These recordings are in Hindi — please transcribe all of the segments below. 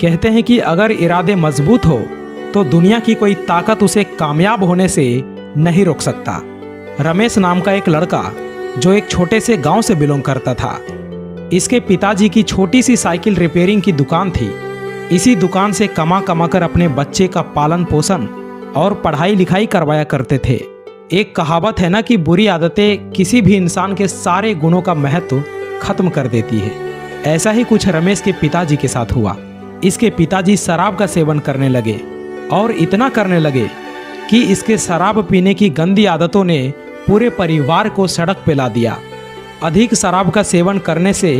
कहते हैं कि अगर इरादे मजबूत हो तो दुनिया की कोई ताकत उसे कामयाब होने से नहीं रोक सकता। रमेश नाम का एक लड़का जो एक छोटे से गांव से बिलोंग करता था। इसके पिताजी की छोटी सी साइकिल रिपेयरिंग की दुकान थी। इसी दुकान से कमा कमा कर अपने बच्चे का पालन पोषण और पढ़ाई लिखाई करवाया करते थे। एक कहावत है ना कि बुरी आदतें किसी भी इंसान के सारे गुणों का महत्व खत्म कर देती है। ऐसा ही कुछ रमेश के पिताजी के साथ हुआ। इसके पिताजी शराब का सेवन करने लगे और इतना करने लगे कि इसके शराब पीने की गंदी आदतों ने पूरे परिवार को सड़क पे ला दिया। अधिक शराब का सेवन करने से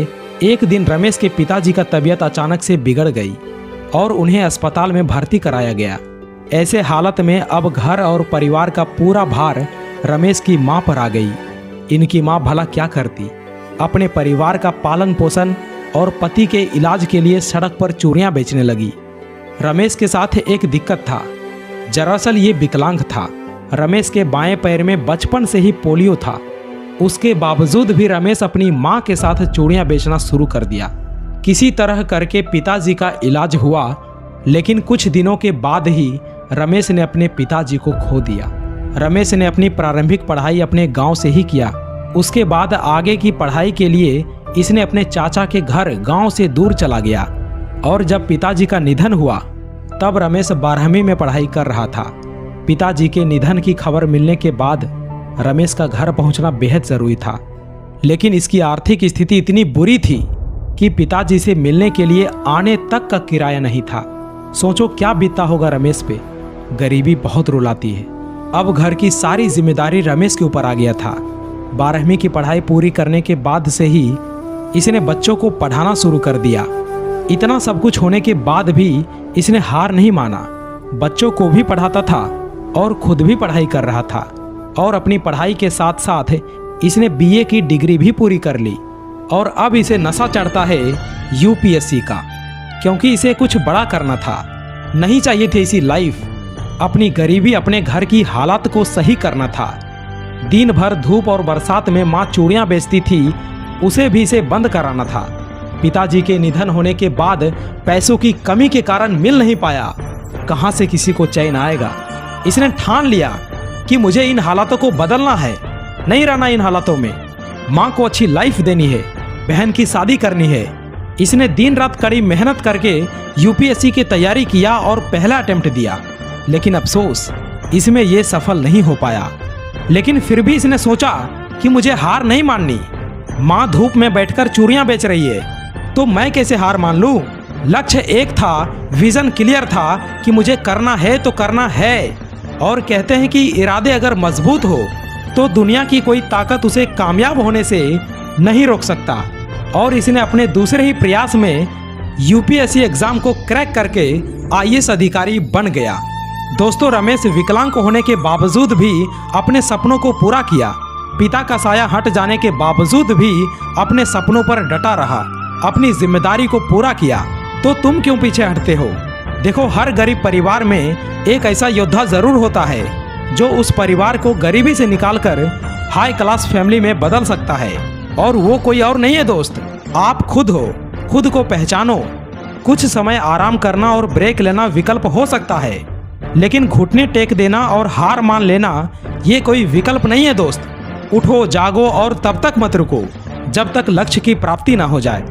एक दिन रमेश के पिताजी का तबीयत अचानक से बिगड़ गई और उन्हें अस्पताल में भर्ती कराया गया। ऐसे हालत में अब घर और परिवार का पूरा भार रमेश की मां पर आ गई। इनकी मां भला क्या करती, अपने परिवार का पालन पोषण और पति के इलाज के लिए सड़क पर चूड़ियां बेचने लगी। रमेश के साथ एक दिक्कत था। दरअसल ये विकलांग था। रमेश के बाएं पैर में बचपन से ही पोलियो था। उसके बावजूद भी रमेश अपनी मां के साथ चूड़ियां बेचना शुरू कर दिया। किसी तरह करके पिताजी का इलाज हुआ, लेकिन कुछ दिनों के बाद ही रमेश ने अपने पिताजी को खो दिया। रमेश ने अपनी प्रारंभिक पढ़ाई अपने गांव से ही किया। उसके बाद आगे की पढ़ाई के लिए इसने अपने चाचा के घर गांव से दूर चला गया और जब पिताजी का निधन हुआ तब रमेश 12वीं में पढ़ाई कर रहा था। पिताजी के निधन की खबर मिलने के बाद रमेश का घर पहुंचना बेहद जरूरी था, लेकिन इसकी आर्थिक स्थिति इतनी बुरी थी कि पिताजी से मिलने के लिए आने तक का किराया नहीं था। सोचो क्या बीता होगा रमेश पे। गरीबी बहुत रुलाती है। अब घर की सारी जिम्मेदारी रमेश के ऊपर आ गया था। 12वीं की पढ़ाई पूरी करने के बाद से ही इसने बच्चों को पढ़ाना शुरू कर दिया। इतना सब कुछ होने के बाद भी इसने हार नहीं माना। बच्चों को भी पढ़ाता था और खुद भी पढ़ाई कर रहा था और अपनी पढ़ाई के साथ साथ इसने बीए की डिग्री भी पूरी कर ली। और अब इसे नशा चढ़ता है यूपीएससी का, क्योंकि इसे कुछ बड़ा करना था। नहीं चाहिए थी ऐसी लाइफ। अपनी गरीबी, अपने घर की हालात को सही करना था। दिन भर धूप और बरसात में माँ चूड़ियाँ बेचती थी, उसे भी इसे बंद कराना था। पिताजी के निधन होने के बाद पैसों की कमी के कारण मिल नहीं पाया। कहाँ से किसी को चैन आएगा। इसने ठान लिया कि मुझे इन हालातों को बदलना है, नहीं रहना इन हालातों में। माँ को अच्छी लाइफ देनी है, बहन की शादी करनी है। इसने दिन रात कड़ी मेहनत करके यूपीएससी की तैयारी किया और पहला अटेम्प्ट दिया, लेकिन अफसोस इसमें यह सफल नहीं हो पाया। लेकिन फिर भी इसने सोचा कि मुझे हार नहीं माननी। माँ धूप में बैठकर चूड़ियाँ बेच रही है तो मैं कैसे हार मान लूँ। लक्ष्य एक था, विजन क्लियर था कि मुझे करना है तो करना है। और कहते हैं कि इरादे अगर मजबूत हो तो दुनिया की कोई ताकत उसे कामयाब होने से नहीं रोक सकता। और इसने अपने दूसरे ही प्रयास में यूपीएससी एग्जाम को क्रैक करके आईएएस अधिकारी बन गया। दोस्तों, रमेश विकलांग होने के बावजूद भी अपने सपनों को पूरा किया। पिता का साया हट जाने के बावजूद भी अपने सपनों पर डटा रहा, अपनी जिम्मेदारी को पूरा किया। तो तुम क्यों पीछे हटते हो। देखो, हर गरीब परिवार में एक ऐसा योद्धा जरूर होता है जो उस परिवार को गरीबी से निकालकर हाई क्लास फैमिली में बदल सकता है। और वो कोई और नहीं है दोस्त, आप खुद हो। खुद को पहचानो। कुछ समय आराम करना और ब्रेक लेना विकल्प हो सकता है, लेकिन घुटने टेक देना और हार मान लेना ये कोई विकल्प नहीं है दोस्त। उठो, जागो और तब तक मत रुको जब तक लक्ष्य की प्राप्ति ना हो जाए।